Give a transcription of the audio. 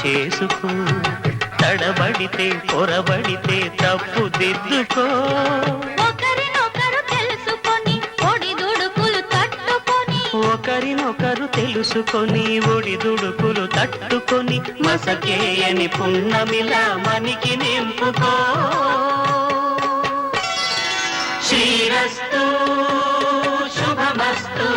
చేసుకో, తడబడితే పొరబడితే తప్పు దిద్దుకో. ఒకరినొకరు తెలుసుకొని ఒడిదుడుకులు తట్టుకొని, ఒకరినొకరు తెలుసుకొని ఒడిదుడుకులు తట్టుకొని, మసకేయని పున్నమిలా మనికి నింపుకో. శ్రీరస్తు శుభమస్తు.